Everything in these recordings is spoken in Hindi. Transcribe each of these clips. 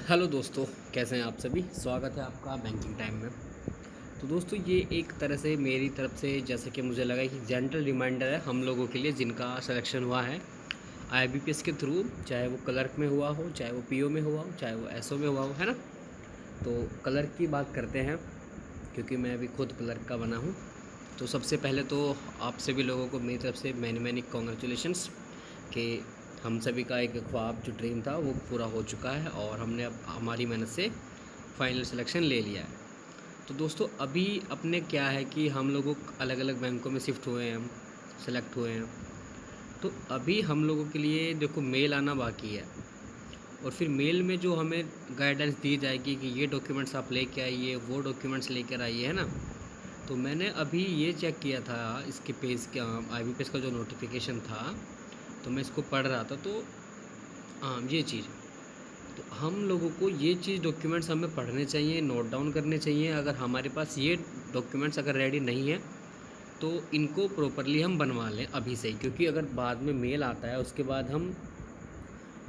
हेलो दोस्तों, कैसे हैं आप सभी। स्वागत है आपका बैंकिंग टाइम में। तो दोस्तों, ये एक तरह से मेरी तरफ से जैसे कि मुझे लगा कि जेंटल रिमाइंडर है हम लोगों के लिए जिनका सिलेक्शन हुआ है आईबीपीएस के थ्रू, चाहे वो क्लर्क में हुआ हो, चाहे वो पीओ में हुआ हो, चाहे वो एसओ में हुआ हो, है ना। तो क्लर्क की बात करते हैं क्योंकि मैं अभी खुद क्लर्क का बना हूँ। तो सबसे पहले तो आप सभी लोगों को मेरी तरफ से मैनी मैनी कॉन्ग्रेचुलेशंस कि हम सभी का एक ख्वाब जो ड्रीम था वो पूरा हो चुका है और हमने अब हमारी मेहनत से फाइनल सिलेक्शन ले लिया है। तो दोस्तों, अभी अपने क्या है कि हम लोगों अलग अलग बैंकों में शिफ्ट हुए हैं, हम सेलेक्ट हुए हैं। तो अभी हम लोगों के लिए देखो मेल आना बाकी है और फिर मेल में जो हमें गाइडेंस दी जाएगी कि ये डॉक्यूमेंट्स आप लेके आइए, वो डॉक्यूमेंट्स लेकर आइए, है ना। तो मैंने अभी ये चेक किया था इसके पेज का, आईबीपीएस का जो नोटिफिकेशन था, तो मैं इसको पढ़ रहा था। तो हाँ, ये चीज़, तो हम लोगों को ये चीज़ डॉक्यूमेंट्स हमें पढ़ने चाहिए, नोट डाउन करने चाहिए। अगर हमारे पास ये डॉक्यूमेंट्स अगर रेडी नहीं है तो इनको प्रॉपरली हम बनवा लें अभी से ही, क्योंकि अगर बाद में मेल आता है उसके बाद हम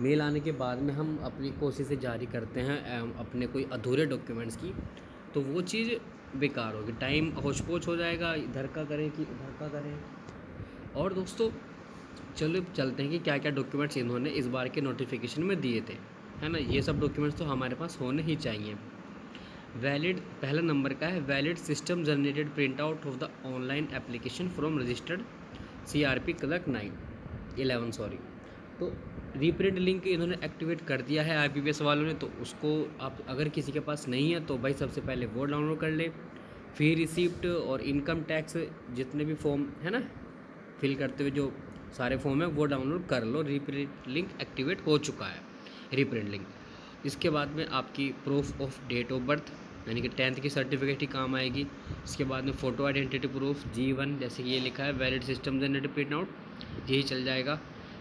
मेल आने के बाद में हम अपनी कोशिशें जारी करते हैं अपने कोई अधूरे डॉक्यूमेंट्स की, तो वो चीज़ बेकार होगी, टाइम होच पोच हो जाएगा, इधर का करें कि उधर का करें। और दोस्तों, चलो चलते हैं कि क्या क्या डॉक्यूमेंट्स इन्होंने इस बार के नोटिफिकेशन में दिए थे, है ना। ये सब डॉक्यूमेंट्स तो हमारे पास होने ही चाहिए। वैलिड, पहला नंबर का है valid system generated print out of the online application from registered CRP clerk 11 sorry. तो रीप्रिंट लिंक इन्होंने एक्टिवेट कर दिया है आईबीपीएस वालों ने, तो उसको आप अगर किसी के पास नहीं है तो भाई सबसे पहले वो डाउनलोड कर ले। फी रिसिप्ट और इनकम टैक्स जितने भी फॉर्म है ना फिल करते हुए जो सारे फॉर्म है वो डाउनलोड कर लो। रीप्रिंट लिंक एक्टिवेट हो चुका है, रीप्रिंट लिंक। इसके बाद में आपकी proof of date of birth यानी कि 10th की सर्टिफिकेट ही काम आएगी। इसके बाद में फ़ोटो आइडेंटिटी प्रूफ G1 जैसे कि ये लिखा है valid system generated print out, यही चल जाएगा।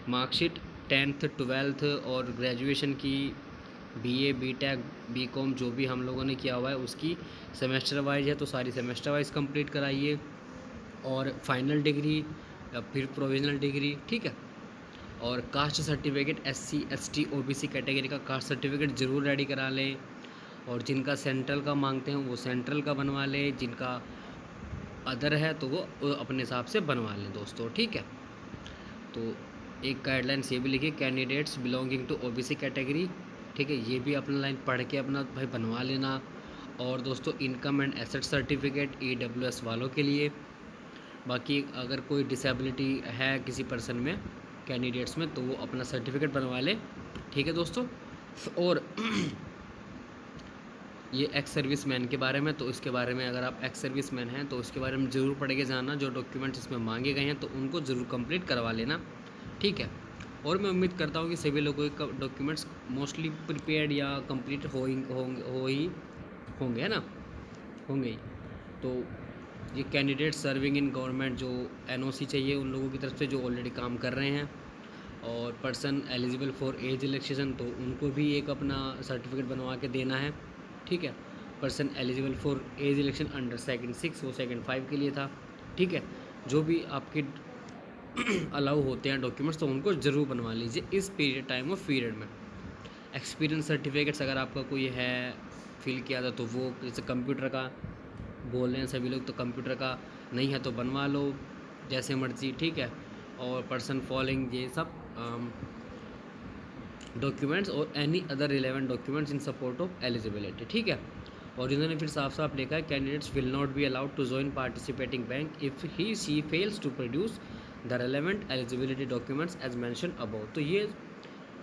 मार्कशीट 10th 12th और ग्रेजुएशन की बीए बीटेक बीकॉम जो भी हम लोगों ने किया हुआ है उसकी सेमेस्टर वाइज है तो सारी सेमेस्टर वाइज कंप्लीट कराइए। और फाइनल डिग्री या फिर प्रोविजनल डिग्री, ठीक है। और caste certificate SC ST OBC category का कास्ट सर्टिफिकेट ज़रूर रेडी करा लें। और जिनका सेंट्रल का मांगते हैं वो सेंट्रल का बनवा लें, जिनका अदर है तो वो अपने हिसाब से बनवा लें दोस्तों, ठीक है। तो एक गाइडलाइंस ये भी लिखी, candidates belonging to OBC category, ठीक है, ये भी अपना लाइन पढ़ के अपना भाई बनवा लेना। और दोस्तों, income and asset certificate EWS वालों के लिए। बाकी अगर कोई डिसेबिलिटी है किसी पर्सन में, कैंडिडेट्स में, तो वो अपना सर्टिफिकेट बनवा ले, ठीक है दोस्तों। और ये एक्स सर्विस मैन के बारे में, तो इसके बारे में अगर आप एक्स सर्विस मैन हैं तो उसके बारे में ज़रूर पढ़ के जाना, जो डॉक्यूमेंट्स इसमें मांगे गए हैं तो उनको ज़रूर कंप्लीट करवा लेना, ठीक है। और मैं उम्मीद करता हूँ कि सभी लोगों के डॉक्यूमेंट्स मोस्टली प्रिपेयर्ड या कंप्लीट ही होंगे, है ना, होंगे ही। तो ये कैंडिडेट सर्विंग इन गवर्नमेंट जो NOC चाहिए उन लोगों की तरफ से जो ऑलरेडी काम कर रहे हैं। और person eligible for age election, तो उनको भी एक अपना सर्टिफिकेट बनवा के देना है, ठीक है। Person eligible for age election under second 6 वो सेकंड 5 के लिए था, ठीक है। जो भी आपके अलाउ होते हैं डॉक्यूमेंट्स तो उनको ज़रूर बनवा लीजिए इस पीरियड टाइम ऑफ पीरियड में। एक्सपीरियंस सर्टिफिकेट्स अगर आपका कोई है फिल किया था तो वो, जैसे कंप्यूटर का बोल रहे हैं सभी लोग तो कंप्यूटर का नहीं है तो बनवा लो जैसे मर्जी, ठीक है। और पर्सन फॉलोइंग ये सब डॉक्यूमेंट्स और any other relevant documents in support of eligibility, ठीक है। और इन्होंने फिर साफ साफ लिखा है candidates will not be allowed to join participating bank if he she fails to produce the relevant eligibility documents as mentioned above. तो ये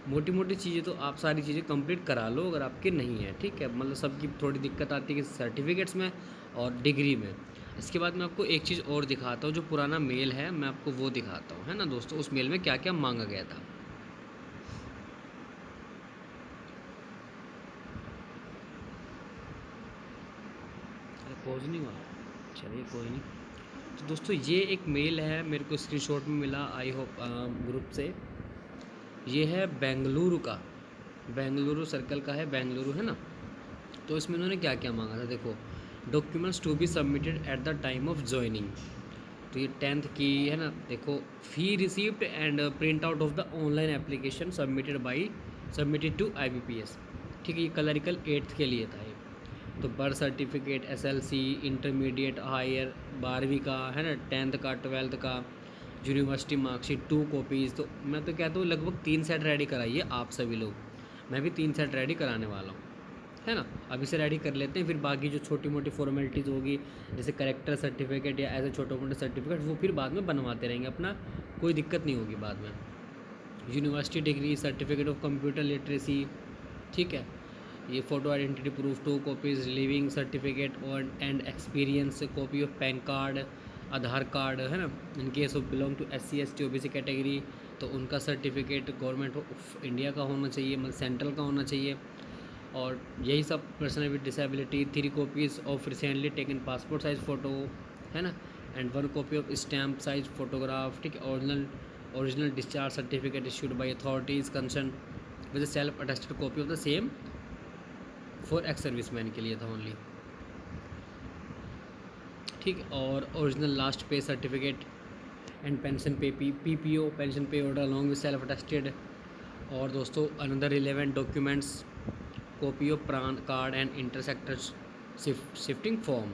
मोटी मोटी चीज़ें तो आप सारी चीज़ें कंप्लीट करा लो अगर आपके नहीं है, ठीक है। मतलब सबकी थोड़ी दिक्कत आती है कि सर्टिफिकेट्स में और डिग्री में। इसके बाद मैं आपको एक चीज़ और दिखाता हूँ, जो पुराना मेल है मैं आपको वो दिखाता हूँ, है ना दोस्तों, उस मेल में क्या क्या मांगा गया था। अरे पॉज नहीं हुआ, चलिए कोई नहीं। तो दोस्तों, ये एक मेल है मेरे को स्क्रीनशॉट में मिला आई होप ग्रुप से। ये है बेंगलुरु का, बेंगलुरु सर्कल का है, बेंगलुरु है ना। तो इसमें इन्होंने क्या क्या मांगा था देखो, documents to be submitted at the time of joining. तो ये 10th की है ना, देखो, fee received and print out of the online application submitted to IBPS। ठीक है, ये क्लरिकल 8th के लिए था ये। तो birth certificate, SLC, intermediate, higher 12वीं का है ना, 10th का, 12th का, यूनिवर्सिटी मार्कशीट 2 कॉपीज़। तो मैं तो कहता हूँ लगभग 3 सेट रेडी कराइए आप सभी लोग। मैं भी 3 सेट रेडी कराने वाला हूँ, है ना। अभी से रेडी कर लेते हैं, फिर बाकी जो छोटी मोटी फॉर्मेलिटीज़ होगी जैसे करेक्टर सर्टिफिकेट या ऐसे छोटे मोटे सर्टिफिकेट वो फिर बाद में बनवाते रहेंगे अपना, कोई दिक्कत नहीं होगी बाद में। University degree, certificate of computer literacy, ठीक है, ये photo identity proof 2 copies, living certificate और and experience, copy of PAN card, Aadhaar card, है ना। In case of belong to SC ST OBC category तो उनका सर्टिफिकेट गवर्नमेंट ऑफ इंडिया का होना चाहिए, मतलब सेंट्रल का होना चाहिए। और यही सब person with disability, 3 copies of recently taken passport size photo, है ना, and 1 copy of stamp size photograph, ठीक है। Original discharge certificate issued by authorities concern with self attested copy of the same for ex serviceman के लिए था ओनली, ठीक है। और ओरिजिनल लास्ट पे सर्टिफिकेट एंड पेंशन पे PPO पेंशन पे order along with self attested. और दोस्तों another relevant documents, copy of प्रान कार्ड एंड इंटरसेक्टर शिफ्टिंग फॉर्म।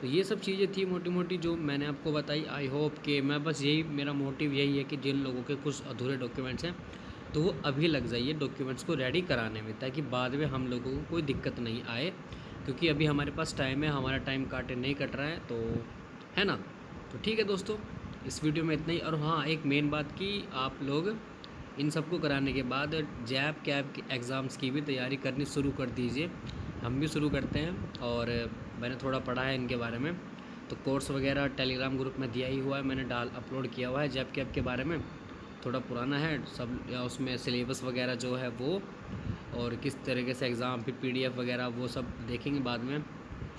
तो ये सब चीज़ें थी मोटी मोटी जो मैंने आपको बताई। आई होप कि मैं बस यही, मेरा मोटिव यही है कि जिन लोगों के कुछ अधूरे डॉक्यूमेंट्स हैं तो वो अभी लग जाइए डॉक्यूमेंट्स को रेडी कराने में, ताकि बाद में हम लोगों को कोई दिक्कत नहीं आए, क्योंकि अभी हमारे पास टाइम है, हमारा टाइम काटे नहीं कट रहा है, तो है ना। तो ठीक है दोस्तों, इस वीडियो में इतना ही। और हाँ, एक मेन बात कि आप लोग इन सबको कराने के बाद जैब कैब के एग्ज़ाम्स की भी तैयारी करनी शुरू कर दीजिए। हम भी शुरू करते हैं, और मैंने थोड़ा पढ़ा है इनके बारे में, तो कोर्स वगैरह टेलीग्राम ग्रुप में दिया ही हुआ है, मैंने अपलोड किया हुआ है जैब कैब के बारे में। थोड़ा पुराना है सब, या उसमें सिलेबस वगैरह जो है वो, और किस तरीके से एग्ज़ाम, फिर PDF वगैरह वो सब देखेंगे बाद में।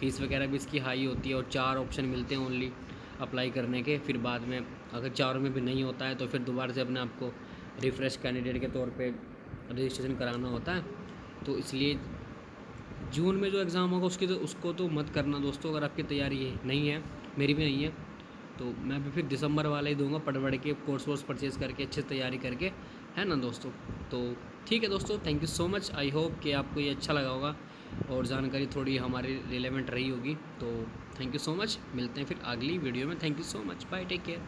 फ़ीस वगैरह भी इसकी हाई होती है, और 4 ऑप्शन मिलते हैं ओनली अप्लाई करने के। फिर बाद में अगर 4 में भी नहीं होता है तो फिर दोबारा से अपने आपको रिफ़्रेश कैंडिडेट के तौर पे रजिस्ट्रेशन कराना होता है। तो इसलिए जून में जो एग्ज़ाम होगा उसको तो मत करना दोस्तों, अगर आपकी तैयारी नहीं है, मेरी भी नहीं है, तो मैं भी फिर दिसंबर वाला ही दूंगा, पढ़ के कोर्स वोर्स परचेज़ करके अच्छे से तैयारी करके, है ना दोस्तों। तो ठीक है दोस्तों, thank you so much. I hope कि आपको ये अच्छा लगा होगा और जानकारी थोड़ी हमारी रिलेवेंट रही होगी। तो थैंक यू सो मच, मिलते हैं फिर अगली वीडियो में। Thank you so much, bye, take care.